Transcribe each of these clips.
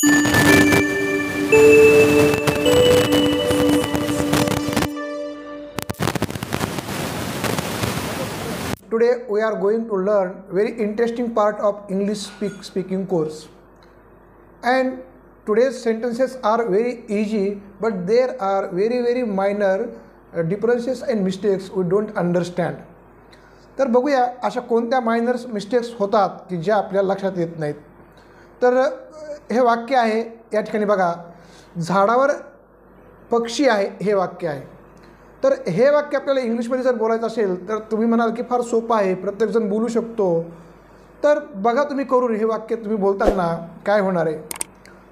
Today we are going to learn very interesting part of English speaking course, and today's sentences are very easy, but there are very minor differences and mistakes we don't understand. तर बघूया अशा कोणत्या minor mistakes होतात की ज्या आपल्याला लक्षात येत नाहीत. तर हे वाक्य आहे या ठिकाणी बघा, झाडावर पक्षी आहे हे वाक्य आहे. तर हे वाक्य आपल्याला इंग्लिशमध्ये जर बोलायचं असेल तर तुम्ही म्हणाल की फार सोपं आहे, प्रत्येकजण बोलू शकतो. तर बघा तुम्ही करून हे वाक्य तुम्ही बोलताना काय होणार आहे.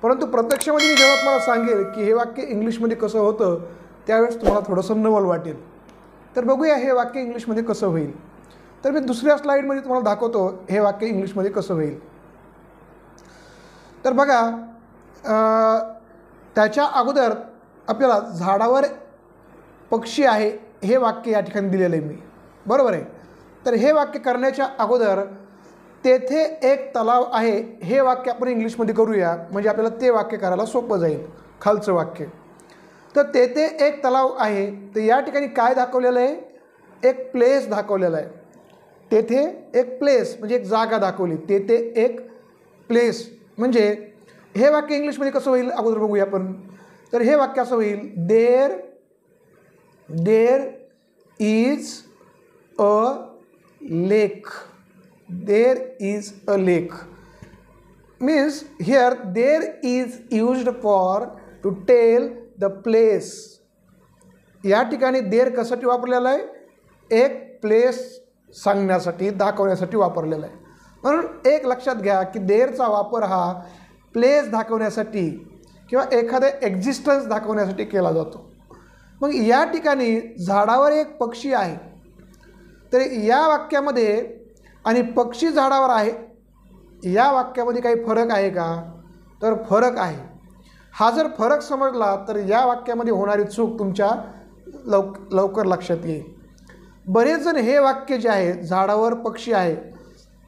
परंतु प्रत्यक्षामध्ये मी जेव्हा तुम्हाला सांगेल की हे वाक्य इंग्लिशमध्ये कसं होतं त्यावेळेस तुम्हाला थोडंसं नवल वाटेल. तर बघूया हे वाक्य इंग्लिशमध्ये कसं होईल. तर मी दुसऱ्या स्लाईडमध्ये तुम्हाला दाखवतो हे वाक्य इंग्लिशमध्ये कसं होईल. तर बघा, त्याच्या अगोदर आपल्याला झाडावर पक्षी आहे हे वाक्य या ठिकाणी दिलेलं आहे मी, बरोबर आहे. तर हे वाक्य करण्याच्या अगोदर तेथे एक तलाव आहे हे वाक्य आपण इंग्लिशमध्ये करूया, म्हणजे आपल्याला ते वाक्य करायला सोपं जाईल. खालचं वाक्य, तर तेथे एक तलाव आहे, तर या ठिकाणी काय दाखवलेलं आहे, एक प्लेस दाखवलेला आहे. तेथे एक प्लेस म्हणजे एक जागा दाखवली, तेथे एक प्लेस. म्हणजे हे वाक्य इंग्लिशमध्ये कसं होईल अगोदर बघूया आपण. तर हे वाक्य असं होईल, there is a lake. There is a lake means here there is used for to tell the place. या ठिकाणी देर कशासाठी वापरलेला आहे, एक प्लेस सांगण्यासाठी दाखवण्यासाठी वापरलेला आहे. म्हणून एक लक्षात घ्या की देरचा वापर हा प्लेस दाखवण्यासाठी किंवा एखादे एक्झिस्टन्स दाखवण्यासाठी केला जातो. मग या ठिकाणी झाडावर एक पक्षी आहे, तर या वाक्यामध्ये आणि पक्षी झाडावर आहे या वाक्यामध्ये काही फरक आहे का, तर फरक आहे. हा जर फरक समजला तर या वाक्यामध्ये होणारी चूक तुमच्या लवकर लक्षात येईल. बरेच जण हे वाक्य जे आहे झाडावर पक्षी आहे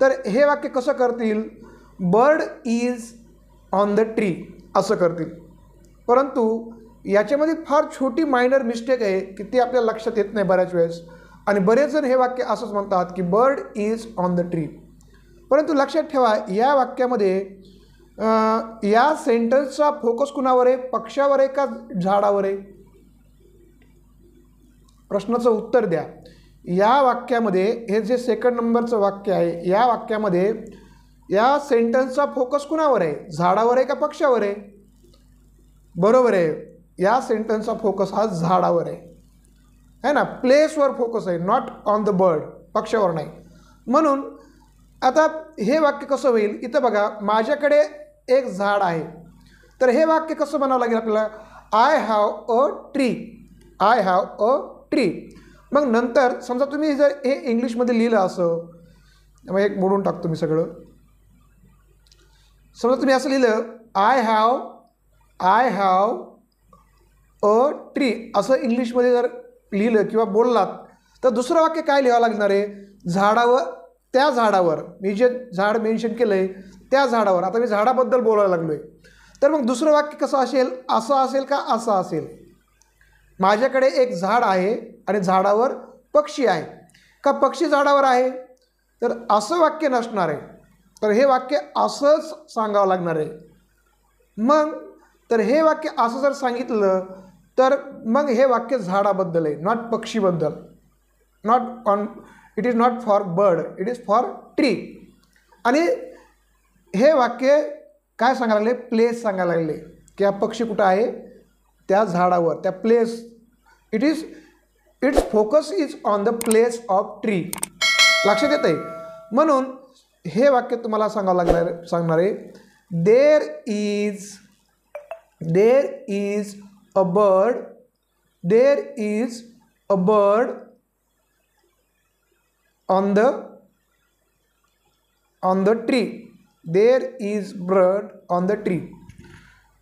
तर हे वाक्य कसं करतील, bird is on the tree असं करतील. परंतु याच्यामध्ये फार छोटी मायनर मिस्टेक आहे की ती आपल्याला लक्षात येत नाही बऱ्याच वेळेस, आणि बरेच जण हे वाक्य असंच म्हणतात की bird is on the tree. परंतु लक्षात ठेवा या वाक्यामध्ये या सेंटेन्सचा फोकस कुणावर आहे, पक्षावर आहे का झाडावर आहे. प्रश्नाचं उत्तर द्या. या वाक्यामध्ये हे जे सेकंड नंबरचं वाक्य आहे या वाक्यामध्ये या सेंटेन्सचा फोकस कुणावर आहे, झाडावर आहे का पक्षावर आहे. बरोबर आहे, या सेंटेन्सचा फोकस हा झाडावर आहे ना, प्लेसवर फोकस आहे, नॉट ऑन द बर्ड, पक्षावर नाही. म्हणून आता हे वाक्य कसं होईल, इथं बघा माझ्याकडे एक झाड आहे, तर हे वाक्य कसं म्हणावं लागेल आपल्याला, I have a tree. I have a tree. मग नंतर समजा तुम्ही जर हे इंग्लिशमध्ये लिहिलं असं, मग एक मोडून टाकतो मी सगळं. समजा तुम्ही असं लिहिलं, आय हॅव अ ट्री असं इंग्लिशमध्ये जर लिहिलं किंवा बोललात तर दुसरं वाक्य काय लिहावं लागणार आहे, झाडावर, त्या झाडावर, मी जे झाड मेन्शन केलं आहे त्या झाडावर. आता मी झाडाबद्दल बोलायला लागलो आहे, तर मग दुसरं वाक्य कसं असेल, असं असेल का असं असेल. माझ्याकडे एक झाड आहे आणि झाडावर पक्षी आहे का पक्षी झाडावर आहे, तर असं वाक्य नसणार आहे, तर हे वाक्य असंच सांगावं लागणार आहे. मग तर हे वाक्य असं जर सांगितलं तर मग हे वाक्य झाडाबद्दल आहे, नॉट पक्षीबद्दल. Not on, it is not for bird, it is for tree. आणि हे वाक्य काय सांगायला लागले, प्लेस सांगायला लागले की हा पक्षी कुठं आहे, त्या झाडावर, त्या place. It's focus is on the place of tree. लक्षात येत आहे. म्हणून हे वाक्य तुम्हाला सांगणार आहे, देर is a bird on the tree. There is bird on the tree.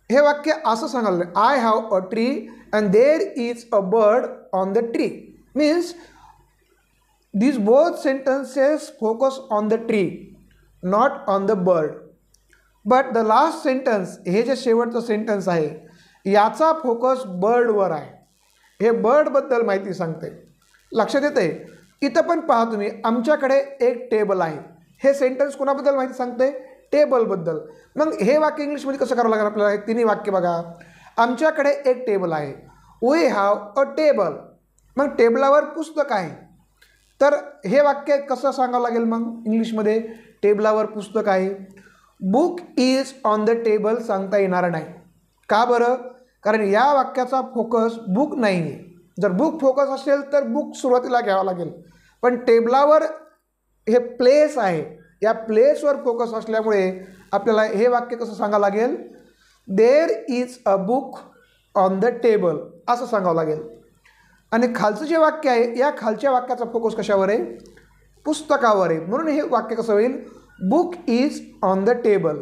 हे वाक्य असं सांगायला, I have a tree and there is a bird on the tree. Means these both sentences focus on the tree, not on the bird. But the last sentence, हे जे शेवटचं sentence आहे याचा focus बर्डवर आहे. हे बर्डबद्दल माहिती सांगते. लक्षात येते. इथं पण पहा तुम्ही, आमच्याकडे एक टेबल आहे. हे सेंटेन्स कोणाबद्दल माहिती सांगते? टेबलबद्दल. मग हे वाक्य इंग्लिशमध्ये कसं करावं लागेल आपल्याला? हे तिन्ही वाक्य बघा. आमच्याकडे एक टेबल आहे. We have a table. मग टेबलावर पुस्तक आहे. तर हे वाक्य कसं सांगावं लागेल मग इंग्लिशमध्ये? टेबलावर पुस्तक आहे. Book is on the table सांगता येणार नाही. का बरं? कारण या वाक्याचा फोकस बुक नाही आहे. जर बुक फोकस असेल तर बुक सुरुवातीला घ्यावा लागेल. पण टेबलावर हे प्लेस आहे. या प्लेसवर फोकस असल्यामुळे आपल्याला हे वाक्य कसं सांगावं लागेल? There is a book on the table असं सांगावं लागेल. आणि खालचं जे वाक्य आहे, या खालच्या वाक्याचा फोकस कशावर आहे? पुस्तकावर आहे. म्हणून हे वाक्य कसं होईल? Book is on the table.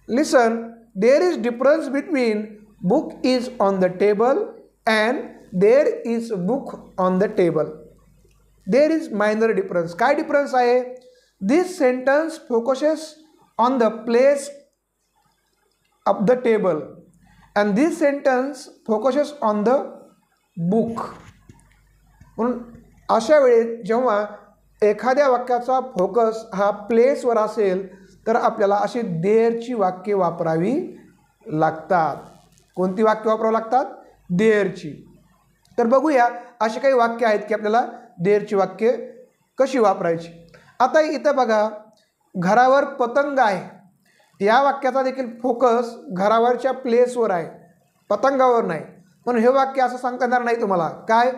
Listen, there is difference between book is on the table and there is book on the table. There is minor difference. काय डिफरन्स आहे? This sentence focuses on the place of the table and this sentence focuses on the book. म्हणून अशा वेळेस जेव्हा एखाद्या वाक्याचा focus हा प्लेसवर असेल तर आपल्याला अशी देअरची वाक्ये वापरावी लागतात. कोणती वाक्य वापरावी लागतात? देअरची. तर बघूया असे काही वाक्य आहेत की आपल्याला देअरची वाक्य कशी वापरायची. आता इथं बघा, घरावर पतंग आहे. या वाक्याचा देखील फोकस घरावरच्या प्लेसवर आहे, पतंगावर नाही. म्हणून हे वाक्य असं सांगता येणार नाही तुम्हाला. काय?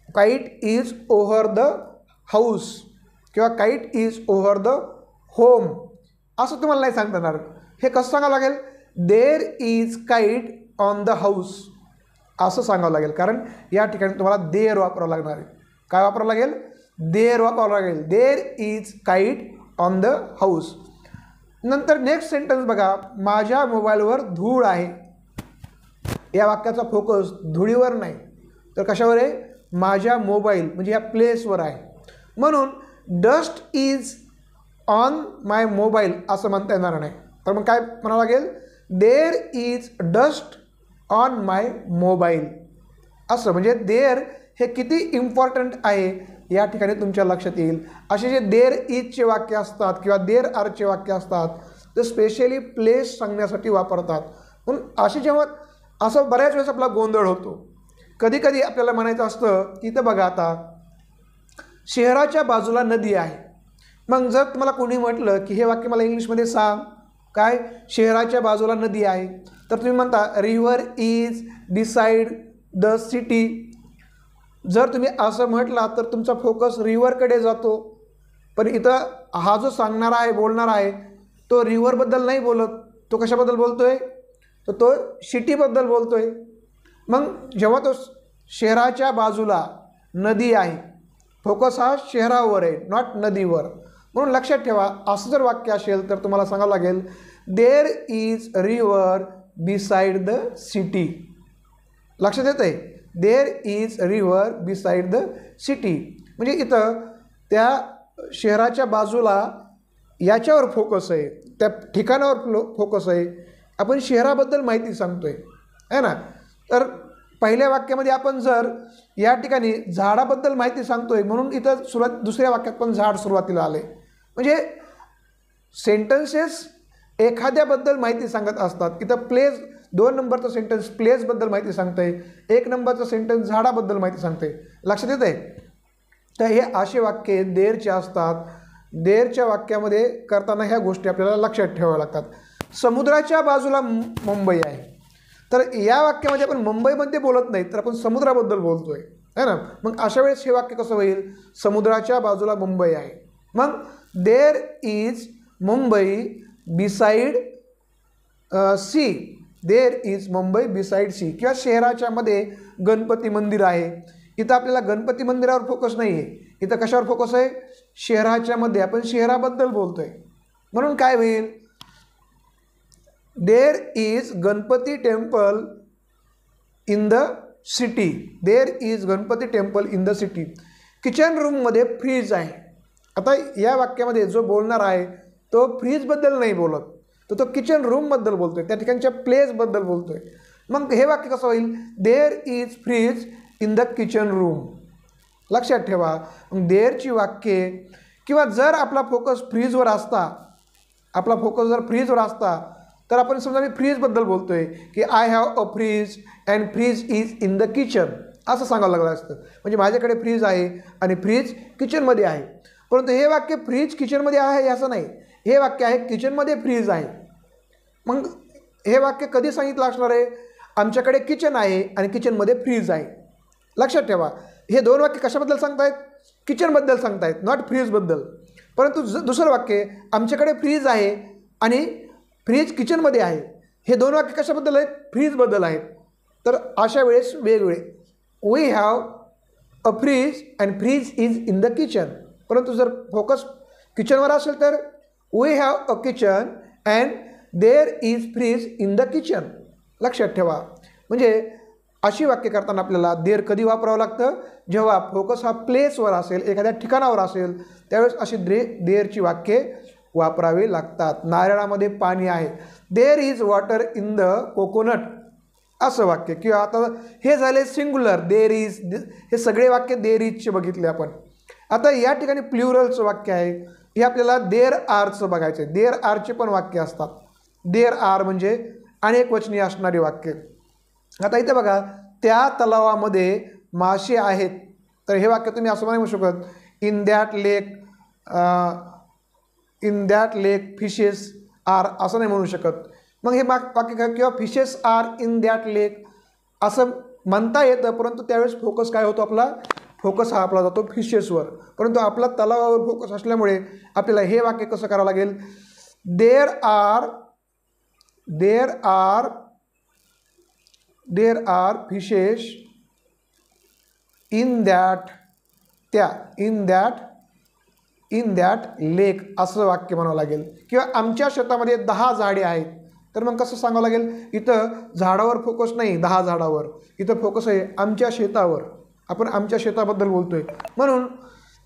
Kite is over the house किंवा kite is over the home असं तुम्हाला नाही सांगता येणार. हे कसं सांगावं लागेल? There is kite on the house असं सांगावं लागेल. कारण या ठिकाणी तुम्हाला देअर वापरावं लागणार आहे. काय वापरावं लागेल? देअर वापरावं लागेल. There is kite on the house. नंतर नेक्स्ट सेंटेन्स बघा, माझ्या मोबाईलवर धूळ आहे. या वाक्याचा फोकस धुळीवर नाही तर कशावर आहे? माझ्या मोबाईल म्हणजे या प्लेसवर आहे. म्हणून dust is on my mobile असं म्हणता येणार नाही. तर मग काय म्हणावं लागेल? There is dust on my mobile असं. म्हणजे देअर हे किती इम्पॉर्टंट आहे या ठिकाणी तुमच्या लक्षात येईल. असे जे देअर इजचे वाक्य असतात किंवा देअर आरचे वाक्य असतात ते स्पेशली प्लेस सांगण्यासाठी वापरतात. म्हणून असे जेव्हा असं बऱ्याच वेळेस आपला गोंधळ होतो. कधी कधी आपल्याला म्हणायचं असतं की इथं बघा, आता शहराच्या बाजूला नदी आहे. मग जर तुम्हाला कोणी म्हटलं की हे वाक्य मला इंग्लिशमध्ये सांग, काय? शहराच्या बाजूला नदी आहे, तर तुम्ही म्हणता river is beside the city. जर तुम्ही असं म्हटला तर तुमचा फोकस रिव्हरकडे जातो. पण इथं हा जो सांगणारा आहे, बोलणारा आहे, तो रिव्हरबद्दल नाही बोलत. तो कशाबद्दल बोलतोय? तर तो सिटीबद्दल बोलतोय. मग जेव्हा तो शहराच्या बाजूला नदी आहे, फोकस हा शहरावर आहे, नॉट नदीवर. म्हणून लक्षात ठेवा, असं जर वाक्य असेल तर तुम्हाला सांगावं लागेल there is river beside the city. लक्षात येतं आहे? There is river beside the city. म्हणजे इथं त्या शहराच्या बाजूला याच्यावर फोकस आहे, त्या ठिकाणावर फोकस आहे. आपण शहराबद्दल माहिती सांगतोय आहे ना. तर पहिल्या वाक्यामध्ये आपण जर या ठिकाणी झाडाबद्दल माहिती सांगतोय म्हणून इथं दुसऱ्या वाक्यात पण झाड सुरुवातीला आले. म्हणजे सेंटेन्सेस एखाद्याबद्दल माहिती सांगत असतात. इथं प्लेस 2 नंबरचं सेंटेन्स प्लेसबद्दल माहिती सांगतंय, 1 नंबरचं सेंटेन्स झाडाबद्दल माहिती सांगते. लक्षात येत आहे? तर हे असे वाक्य देअरचे असतात. देअरच्या वाक्यामध्ये करताना ह्या गोष्टी आपल्याला लक्षात ठेवाव्या लागतात. समुद्राच्या बाजूला मुंबई आहे, तर या वाक्यामध्ये आपण मुंबईमध्ये बोलत नाही तर आपण समुद्राबद्दल बोलतोय है ना. मग अशा वेळेस हे वाक्य कसं होईल? समुद्राच्या बाजूला मुंबई आहे. मग there is Mumbai beside sea. There is Mumbai beside sea. किंवा शहराच्या मध्ये गणपती मंदिर आहे. इथं आपल्याला गणपती मंदिरावर फोकस नाही आहे, इथं कशावर फोकस आहे? शहराच्या मध्ये. आपण शहराबद्दल बोलतोय म्हणून काय होईल? There is Ganpati temple in the city. There is Ganpati temple in the city. Kitchen रूममध्ये फ्रीज आहे. आता या वाक्यामध्ये जो बोलणार आहे तो फ्रीजबद्दल नाही बोलत, तो किचन रूमबद्दल बोलतोय, त्या ठिकाणच्या प्लेसबद्दल बोलतोय. मग हे वाक्य कसं होईल? There is fridge in the kitchen room. लक्षात ठेवा, देअरची वाक्ये किंवा जर आपला फोकस फ्रीजवर असता, आपला फोकस जर फ्रीजवर असता तर आपण समजा मी फ्रीजबद्दल बोलतोय की I have a fridge and fridge is in the kitchen असं सांगावं लागलं असतं. म्हणजे माझ्याकडे फ्रीज आहे आणि फ्रीज किचनमध्ये आहे. परंतु हे वाक्य फ्रीज किचनमध्ये आहे असं नाही, हे वाक्य आहे किचनमध्ये फ्रीज आहे. मग हे वाक्य कधी सांगितलं असणार आहे? आमच्याकडे किचन आहे आणि किचनमध्ये फ्रीज आहे. लक्षात ठेवा, हे दोन वाक्य कशाबद्दल सांगतायत? किचनबद्दल सांगतायत, नॉट फ्रीजबद्दल. परंतु दुसरं वाक्य आमच्याकडे फ्रीज आहे आणि फ्रीज किचनमध्ये आहे, हे दोन वाक्य कशाबद्दल आहेत? फ्रीजबद्दल आहेत. तर अशा वेळेस वेगवेगळे, we have a fridge and fridge is in the kitchen. परंतु जर फोकस किचनवर असेल तर we have a kitchen and there is fridge in the kitchen. लक्षात ठेवा, म्हणजे अशी वाक्य करताना आपल्याला देअर कधी वापरावं लागतं? जेव्हा फोकस हा प्लेसवर असेल, एखाद्या ठिकाणावर असेल, त्यावेळेस अशी देअरची वाक्ये वापरावी लागतात. नारळामध्ये पाणी आहे, there is water in the coconut असं वाक्य. किंवा आता हे झाले सिंग्युलर, देअर इज, हे सगळे वाक्य देअर इजचे बघितले आपण. आता या ठिकाणी प्ल्युरलचं वाक्य आहे, हे आपल्याला देअर आरचं बघायचं आहे. देअर आरचे पण वाक्य असतात. देअर आर म्हणजे अनेक वचनी असणारी वाक्य. आता इथे बघा, त्या तलावामध्ये मासे आहेत, तर हे वाक्य तुम्ही असं म्हणू शकत, in that lake fishes are असं नाही म्हणू शकत. मग हे वाक्य किंवा fishes are in that lake असं म्हणता येतं, परंतु त्यावेळेस फोकस काय होतो? आपला फोकस हा आपला जातो फिशेसवर. परंतु आपला तलावावर फोकस असल्यामुळे आपल्याला हे वाक्य कसं करावं लागेल? There are fishes in that lake असं वाक्य म्हणावं लागेल. किंवा आमच्या शेतामध्ये 10 झाडे आहेत, तर मग कसं सांगावं लागेल? इथं झाडावर फोकस नाही, 10 झाडावर, इथं फोकस आहे आमच्या शेतावर. आपण आमच्या शेताबद्दल बोलतोय, म्हणून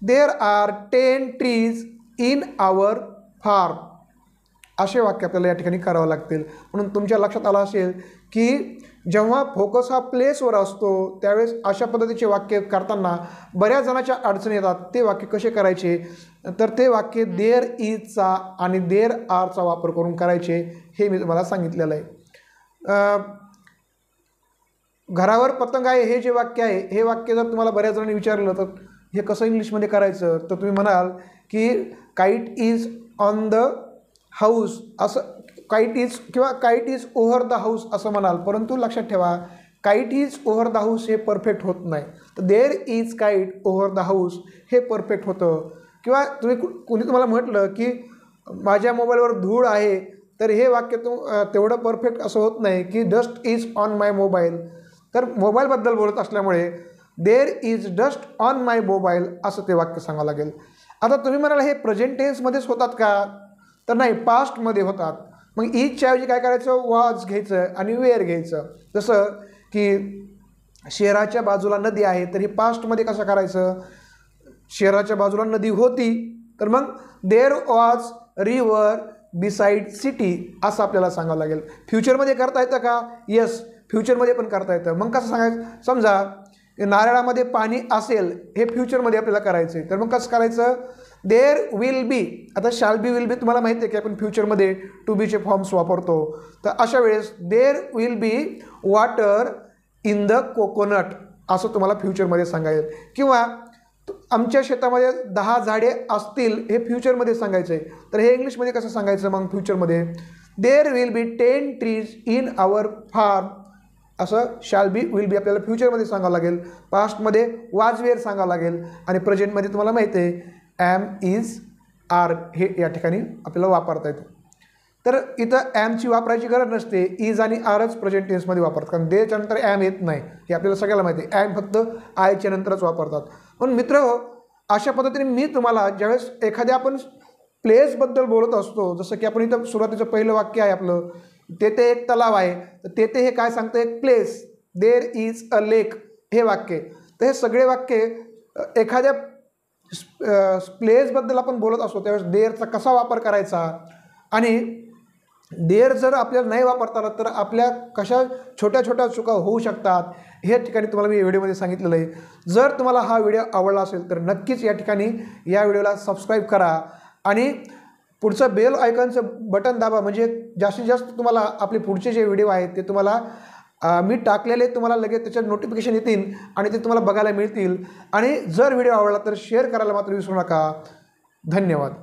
there are 10 trees in our farm असे वाक्य आपल्याला या ठिकाणी करावं लागतील. म्हणून तुमच्या लक्षात आलं असेल की जेव्हा फोकस हा प्लेसवर असतो त्यावेळेस अशा पद्धतीचे वाक्य करताना बऱ्याच जणांच्या अडचणी येतात. ते वाक्य कसे करायचे? तर ते वाक्य देअर इजचा आणि देअर आरचा वापर करून करायचे, हे मी तुम्हाला सांगितलेलं आहे. घरावर पतंग आहे हे जे वाक्य आहे, हे वाक्य जर तुम्हाला बऱ्याच जणांनी विचारलं तर हे कसं इंग्लिशमध्ये करायचं, तर तुम्ही म्हणाल की kite is on the house असं, काईट इज किंवा kite is over the house असं म्हणाल. परंतु लक्षात ठेवा, kite is over the house हे परफेक्ट होत नाही. तर there is kite over the house हे परफेक्ट होतं. किंवा कोणी तुम्हाला म्हटलं की माझ्या मोबाईलवर धूळ आहे, तर हे वाक्य तेवढं परफेक्ट असं होत नाही की dust is on my mobile. तर मोबाईलबद्दल बोलत असल्यामुळे there is dust on my mobile असं ते वाक्य सांगावं लागेल. आता तुम्ही म्हणाल हे प्रेझेंट टेन्समध्येच होतात का? तर नाही, पास्टमध्ये होतात. मग इजच्या ऐवजी काय करायचं? वॉज घ्यायचं आणि वेअर घ्यायचं. जसं की शहराच्या बाजूला नदी आहे, तर हे पास्टमध्ये कसं करायचं? शहराच्या बाजूला नदी होती, तर मग there was river beside city असं आपल्याला सांगावं लागेल. फ्युचरमध्ये करता येतं का? येस, फ्युचरमध्ये पण करता येतं. मग कसं सांगायचं? समजा नारळामध्ये पाणी असेल, हे फ्युचरमध्ये आपल्याला करायचं आहे, तर मग कसं करायचं? There will be. आता शाल बी विल बी तुम्हाला माहिती आहे की आपण फ्युचरमध्ये टू बीचे फॉर्म्स वापरतो. तर अशा वेळेस there will be water in the coconut असं तुम्हाला फ्युचरमध्ये सांगायचं. किंवा आमच्या शेतामध्ये 10 झाडे असतील हे फ्युचरमध्ये सांगायचं आहे, तर हे इंग्लिशमध्ये कसं सांगायचं? मग फ्युचरमध्ये there will be 10 trees in our farm असं शाल बी विल बी आपल्याला फ्युचरमध्ये सांगावं लागेल. पास्टमध्ये वाज वेअर सांगावं लागेल. आणि प्रेझेंटमध्ये तुम्हाला माहिती आहे ॲम इज आर हे या ठिकाणी आपल्याला वापरता येतं. तर इथं ॲमची वापरायची गरज नसते, इज आणि आरच प्रेझेंट टेन्समध्ये वापरतात, कारण देच्या नंतर ॲम येत नाही, हे आपल्याला सगळ्याला माहिती आहे. ॲम फक्त आयच्या नंतरच वापरतात. पण मित्र, अशा पद्धतीने मी तुम्हाला ज्यावेळेस एखाद्या आपण प्लेसबद्दल बोलत असतो, जसं की आपण इथं सुरुवातीचं पहिलं वाक्य आहे आपलं, तेथे एक तलाव आहे, तर तेथे हे काय सांगतं? एक place. There is a lake हे वाक्य. तर हे सगळे वाक्य एखाद्या प्लेसबद्दल आपण बोलत असतो त्यावेळेस देअरचा कसा वापर करायचा आणि देअर जर आपल्याला नाही वापरता आला तर आपल्या कशा छोट्या छोट्या चुका होऊ शकतात हे ठिकाणी तुम्हाला मी व्हिडिओमध्ये सांगितलेलं आहे। जर तुम्हाला हा व्हिडिओ आवडला असेल तर नक्कीच या ठिकाणी या व्हिडिओला सबस्क्राईब करा आणि पुढचं बेल आयकॉनचं बटन दाबा, म्हणजे जास्तीत जास्त तुम्हाला आपले पुढचे जे व्हिडिओ आहेत ते तुम्हाला मी टाकलेले तुम्हाला लगेच त्याच्यात नोटिफिकेशन येतील आणि ते तुम्हाला बघायला मिळतील। आणि जर व्हिडिओ आवडला तर शेअर करायला मात्र विसरू नका। धन्यवाद।